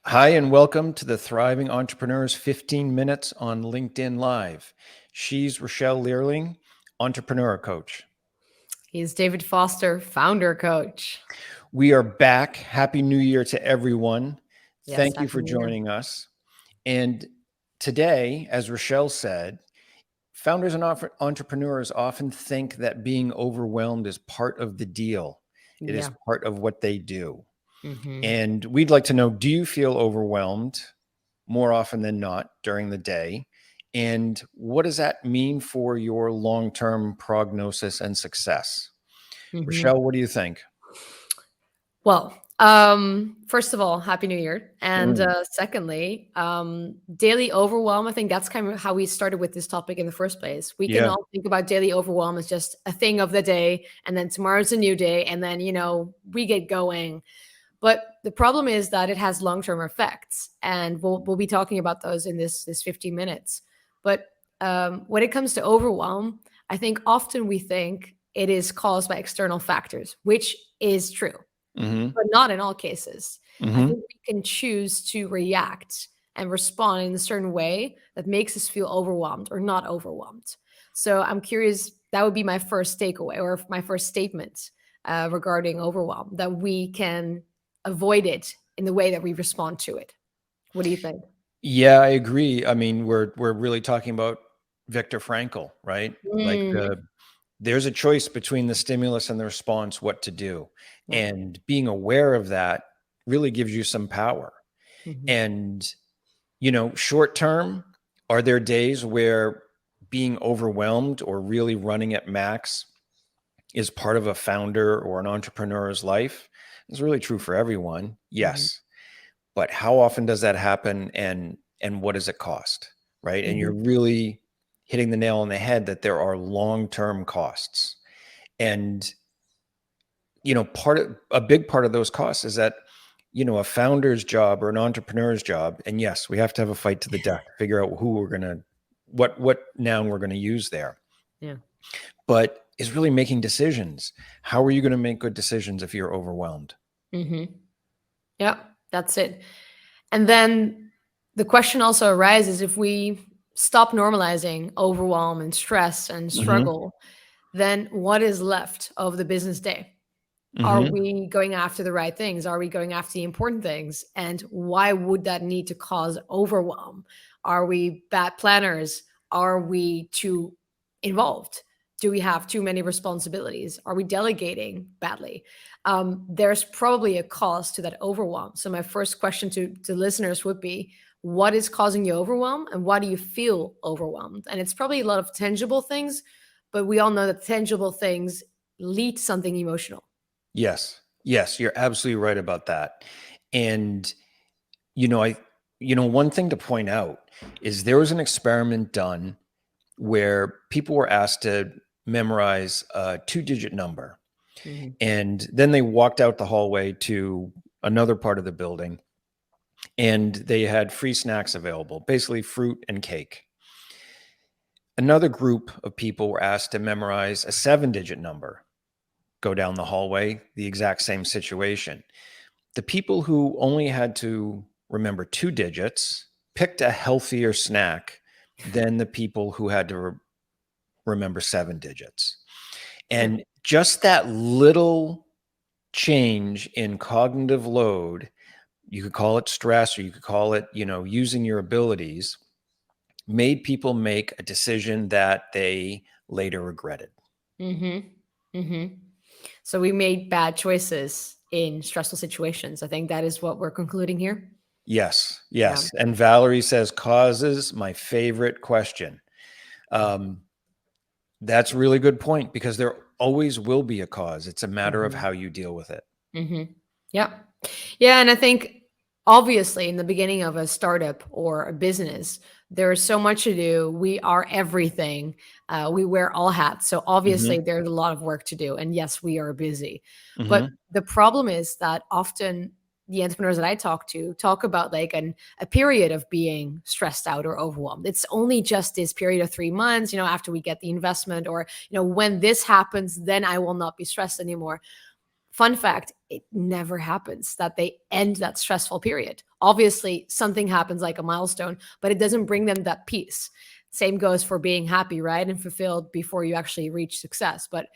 Hi, and welcome to the Thriving Entrepreneurs 15 Minutes on LinkedIn Live. She's Rochelle Learling, entrepreneur coach. He's David Foster, founder coach. We are back. Happy New Year to everyone. Yes, Thank you happy for New Year. joining us. And today, as Rochelle said, founders and entrepreneurs often think that being overwhelmed is part of the deal, it is Yeah. part of what they do. hmm And we'd like to know, do you feel overwhelmed more often than not during the day? And what does that mean for your long-term prognosis and success? hmm Rochelle, what do you think? Well, first of all, happy New Year. And Mm, secondly, daily overwhelm. I think that's kind of how we started with this topic in the first place. We can yeah. all think about daily overwhelm as just a thing of the day, and then tomorrow's a new day, and then we get going. But the problem is that it has long-term effects, and we'll be talking about those in this 15 minutes. But when it comes to overwhelm, I think often we think it is caused by external factors, which is true, Mm-hmm. but not in all cases. I Mm-hmm. think we can choose to react and respond in a certain way that makes us feel overwhelmed or not overwhelmed. So I'm curious, that would be my first takeaway or my first statement regarding overwhelm, that we can avoid it in the way that we respond to it. What do you think? Yeah, I agree. I mean, we're really talking about Viktor Frankl, right? Like Mm, there's a choice between the stimulus and the response, what to do. yeah. And being aware of that really gives you some power. hmm And short term, are there days where being overwhelmed or really running at max is part of a founder or an entrepreneur's life? It's really true for everyone. hmm Yes. But how often does that happen, and what does it cost? Right? And you're hmm really hitting the nail on the head that there are long-term costs. And a big part of those costs is that a founder's job or an entrepreneur's job, and yes, we have to have a fight to the death to figure out who we're going to what noun we're going to use there, Yeah. but is really making decisions. How are you going to make good decisions if you're overwhelmed? hmm Yeah, that's it. And then the question also arises, if we stop normalizing overwhelm and stress and Hmm. struggle, then what is left of the business day? Are Hmm. we going after the right things? Are we going after the important things? And why would that need to cause overwhelm? Are we bad planners? Are we too involved? Do we have too many responsibilities? Are we delegating badly? There's probably a cause to that overwhelm. So, my first question to listeners would be, what is causing you overwhelm and why do you feel overwhelmed? And it's probably a lot of tangible things, but we all know that tangible things lead to something emotional. Yes. Yes, you're absolutely right about that. And you know, I one thing to point out is there was an experiment done where people were asked to memorize a two-digit number, Mhm. and then they walked out the hallway to another part of the building, and they had free snacks available, basically fruit and cake. Another group of people were asked to memorize a seven-digit number, go down the hallway, the exact same situation. The people who only had to remember two digits picked a healthier snack than the people who had to remember seven digits. Yeah. And just that little change in cognitive load, you could call it stress or you could call it, using your abilities, made people make a decision that they later regretted. Mhm. Mhm. So we made bad choices in stressful situations. I think that is what we're concluding here. Yes, Yeah. yes. And Valerie says, causes my favorite question. Um, that's a really good point because there always will be a cause. It's a matter of Mhm. how you deal with it. Mhm. Yeah. Yeah, and I think obviously in the beginning of a startup or a business, there's so much to do. We are everything. We wear all hats. So Hmm. obviously there's a lot of work to do. And yes, we are busy. But Hmm. the problem is that often the entrepreneurs that I talk to talk about like a period of being stressed out or overwhelmed. It's only just this period of 3 months, after we get the investment, or when this happens, then I will not be stressed anymore. Fun fact, it never happens that they end that stressful period. Obviously, something happens like a milestone, but it doesn't bring them that peace. Same goes for being happy, right? And fulfilled before you actually reach success. But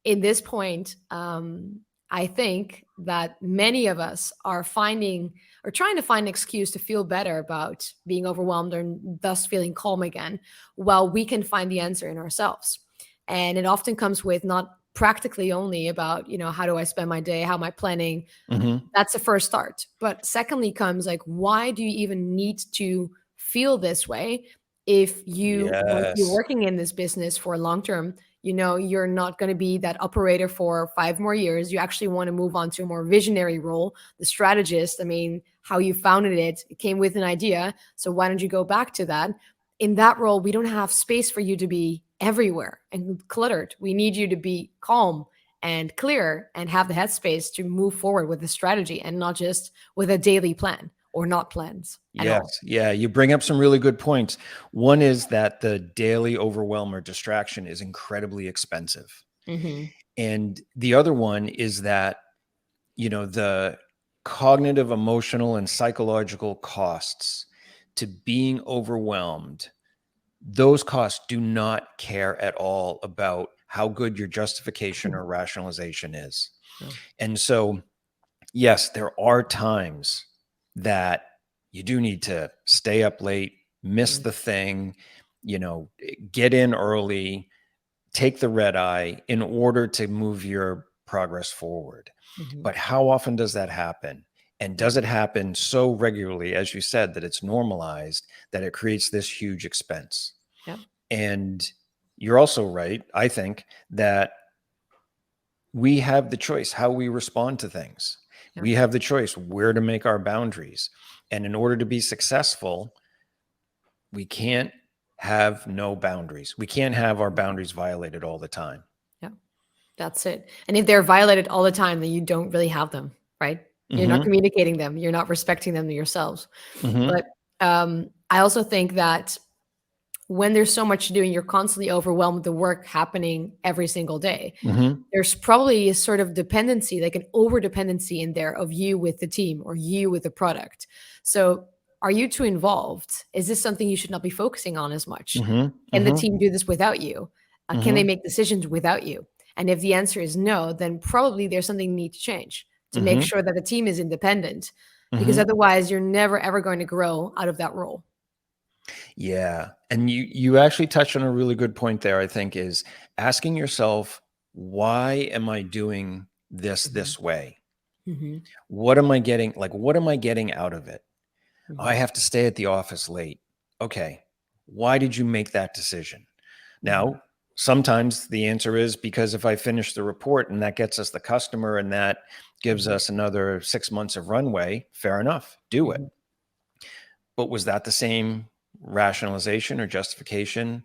in this point, I think that many of us are finding or trying to find an excuse to feel better about being overwhelmed and thus feeling calm again, while we can find the answer in ourselves. And it often comes with not practically only about, how do I spend my day? How am I planning? Hmm. That's the first start. But secondly comes like, why do you even need to feel this way if you're Yes. working in this business for long term? You're not going to be that operator for 5 more years. You actually want to move on to a more visionary role, the strategist. I mean, how you founded it came with an idea. So why don't you go back to that? In that role, we don't have space for you to be everywhere and cluttered. We need you to be calm and clear and have the headspace to move forward with the strategy and not just with a daily plan or not plans at Yes. all. Yeah. You bring up some really good points. One is that the daily overwhelm or distraction is incredibly expensive. Hmm. And the other one is that, the cognitive, emotional, and psychological costs to being overwhelmed, those costs do not care at all about how good your justification or rationalization is. No. And so, yes, there are times that you do need to stay up late, miss the thing, you know, get in early, take the red eye in order to move your progress forward. Mm-hmm. But how often does that happen? And Yeah. does it happen so regularly, as you said, that it's normalized, that it creates this huge expense? Yeah. And you're also right, I think, that we have the choice how we respond to things. Yeah. We have the choice where to make our boundaries. And in order to be successful, we can't have no boundaries. We can't have our boundaries violated all the time. Yeah. That's it. And if they're violated all the time, then you don't really have them, right? You're not Hmm. communicating them. You're not respecting them to yourselves. Hmm. But I also think that when there's so much to do and you're constantly overwhelmed with the work happening every single day, Hmm. there's probably a sort of dependency, like an over dependency in there of you with the team or you with the product. So are you too involved? Is this something you should not be focusing on as much? Hmm. Can the Hmm. team do this without you? Can they Hmm. make decisions without you? And if the answer is no, then probably there's something you need to change to make Hmm. sure that the team is independent, because Hmm. otherwise you're never ever going to grow out of that role. Yeah. And you actually touched on a really good point there, I think, is asking yourself, why am I doing this way? Hmm. What am I getting out of it? Oh, I Hmm. have to stay at the office late. Okay. Why did you make that decision? Hmm. Now, sometimes the answer is because if I finish the report and that gets us the customer and that gives Hmm. us another 6 months of runway, fair enough, do it. Hmm. But was that the same rationalization or justification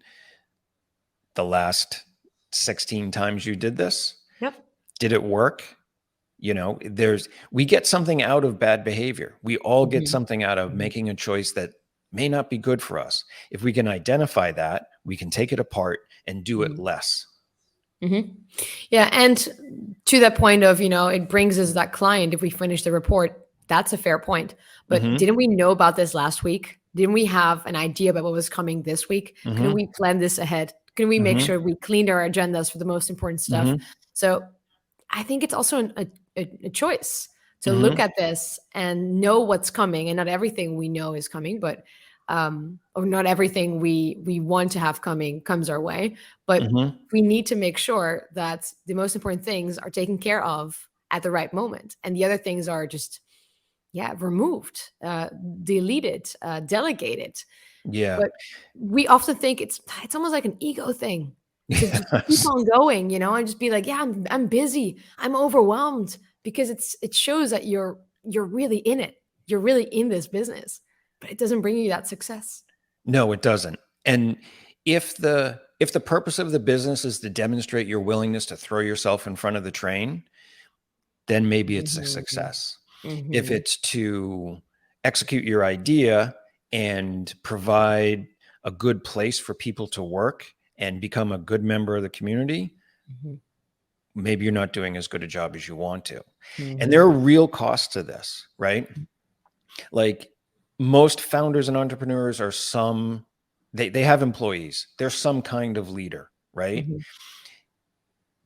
the last 16 times you did this? Yep. Did it work? We get something out of bad behavior. We all get Hmm. something out of Hmm. making a choice that may not be good for us. If we can identify that, we can take it apart and do it Hmm. less. Hmm. Yeah, and to that point of, it brings us that client if we finish the report. That's a fair point. But Hmm. didn't we know about this last week? Didn't we have an idea about what was coming this week? Couldn't Hmm. we plan this ahead? Couldn't we make Hmm. sure we cleaned our agendas for the most important stuff? Hmm. So I think it's also a choice to look Hmm. at this and know what's coming, and not everything we know is coming, but or not everything we want to have coming comes our way. But Hmm. we need to make sure that the most important things are taken care of at the right moment, and the other things are just removed, deleted, delegated. Yeah. But we often think it's almost like an ego thing to keep Yes. on going, and just be like, yeah, I'm busy, I'm overwhelmed, because it shows that you're really in it, you're really in this business, but it doesn't bring you that success. No, it doesn't. And if the purpose of the business is to demonstrate your willingness to throw yourself in front of the train, then maybe it's a Mhm. success. If Mhm. it's to execute your idea and provide a good place for people to work and become a good member of the community, Mhm. maybe you're not doing as good a job as you want to. And there Mhm. are real costs to this, right? Like most founders and entrepreneurs are they have employees. They're some kind of leader, right? Mhm.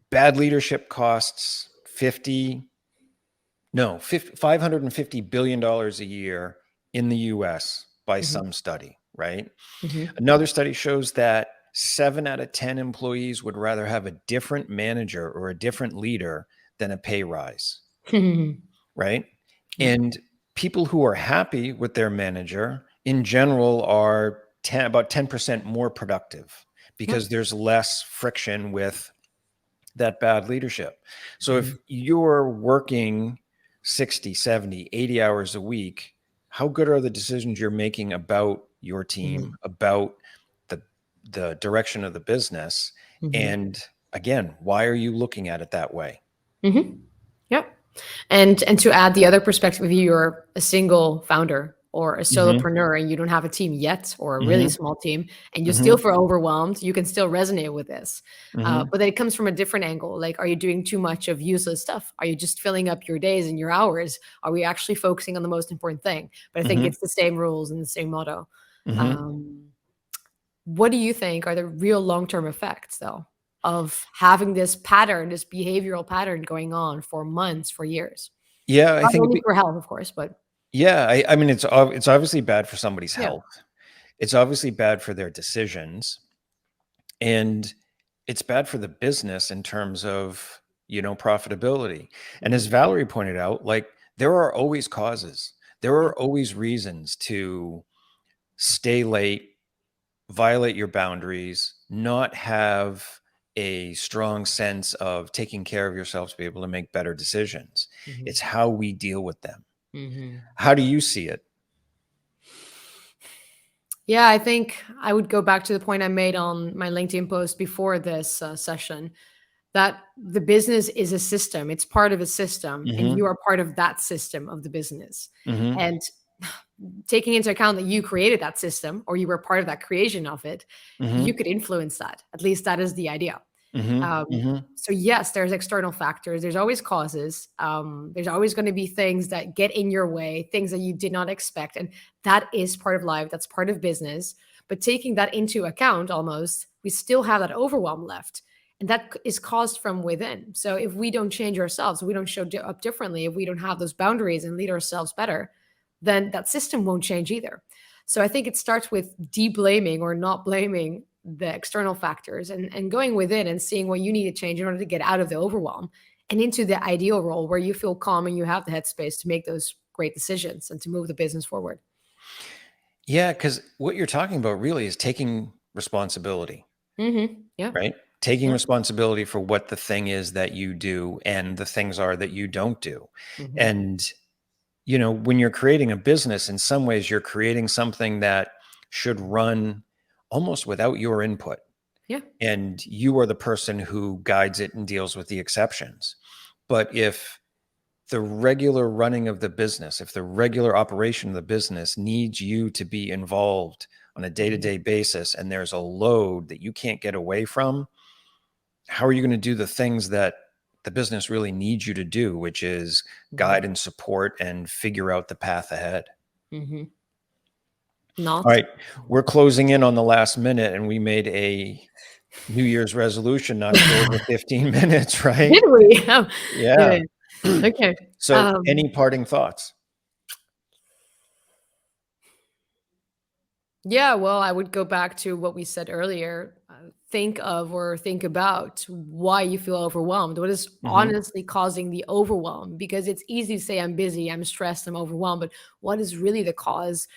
Bad leadership costs 550 billion dollars a year in the US by Mhm. some study, right? Mhm. Another study shows that 7 out of 10 employees would rather have a different manager or a different leader than a pay rise, right? Yeah. And people who are happy with their manager in general are about 10% more productive Yeah. because there's less friction with that bad leadership. So if Mhm. you're working 60, 70, 80 hours a week, how good are the decisions you're making about your Mhm. team, about the direction of the business? Mhm. And again, why are you looking at it that way? Mhm. Yep. And to add the other perspective, if you're a single founder or a Hmm. solopreneur and you don't have a team yet or a really Hmm. small team and you Hmm. still feel overwhelmed, you can still resonate with this. Hmm. But then it comes from a different angle. Like, are you doing too much of useless stuff? Are you just filling up your days and your hours? Are we actually focusing on the most important thing? But I think Hmm. it's the same rules and the same motto. Hmm. Um, what do you think are the real long-term effects, though, of having this pattern, this behavioral pattern going on for months, for years? Yeah, I Not think only for health, of course, but yeah, I mean it's obviously bad for somebody's yeah. health. It's obviously bad for their decisions, and it's bad for the business in terms of, profitability. And as Mhm, Valerie pointed out, like there are always causes. There yeah, are always reasons to stay late, violate your boundaries, not have a strong sense of taking care of yourself to be able to make better decisions. mhm, It's how we deal with them. mhm. How do you see it? Yeah, I think I would go back to the point I made on my LinkedIn post before this session, that the business is a system. It's part of a system, and Hmm. you are part of that system of the business. Hmm. And taking into account that you created that system or you were part of that creation of it, you Hmm. could influence that. At least that is the idea. Hmm. Um, Hmm. so yes, there's external factors. There's always causes. There's always going to be things that get in your way, things that you did not expect, and that is part of life. That's part of business. But taking that into account, almost, we still have that overwhelm left, and that is caused from within. So if we don't change ourselves, we don't show up differently. If we don't have those boundaries and lead ourselves better, then that system won't change either. So I think it starts with de-blaming or not blaming the external factors and going within and seeing what you need to change in order to get out of the overwhelm and into the ideal role where you feel calm and you have the headspace to make those great decisions and to move the business forward. Yeah, because what you're talking about really is taking responsibility, Yeah. right? Taking Yeah. responsibility for what the thing is that you do and the things are that you don't do. Hmm. And, when you're creating a business, in some ways, you're creating something that should run almost without your input. Yeah. And you are the person who guides it and deals with the exceptions. But if the regular running of the business, if the regular operation of the business needs you to be involved on a day to Hmm. day basis, and there's a load that you can't get away from, how are you going to do the things that the business really needs you to do, which is Hmm. guide and support and figure out the path ahead? Hmm. All Not. right. We're closing in on the last minute, and we made a New Year's resolution not to go over 15 minutes, right? Did we? Oh, Yeah. yeah. Okay. So, any parting thoughts? Yeah, well, I would go back to what we said earlier. Think of or think about why you feel overwhelmed. What is Hmm. honestly causing the overwhelm? Because it's easy to say, I'm busy, I'm stressed, I'm overwhelmed, but what is really the cause?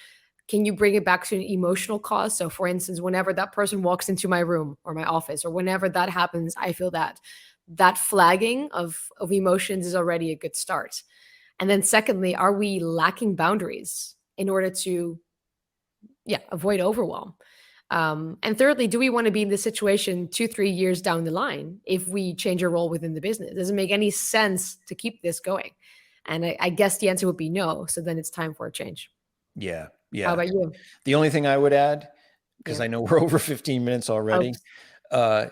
Can you bring it back to an emotional cause? So, for instance, whenever that person walks into my room or my office, or whenever that happens, I feel that flagging of emotions is already a good start. And then, secondly, are we lacking boundaries in order to yeah, avoid overwhelm. And thirdly, do we want to be in this situation 2, 3 years down the line if we change our role within the business? Does it make any sense to keep this going? And I guess the answer would be no. So then it's time for a change. Yeah. How Yeah. about you? The only thing I would add, because Yeah. I know we're over 15 minutes already, Oops. uh,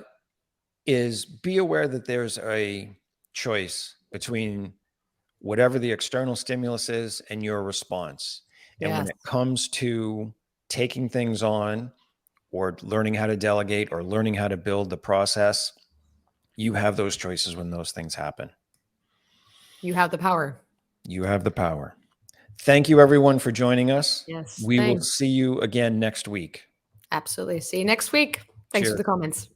is be aware that there's a choice between whatever the external stimulus is and your response. And when Yes. it comes to taking things on or learning how to delegate or learning how to build the process, you have those choices when those things happen. You have the power. You have the power. Thank you, everyone, for joining us. Yes. We will Thanks. see you again next week. Absolutely. See you next week. Thanks for Cheers. the comments.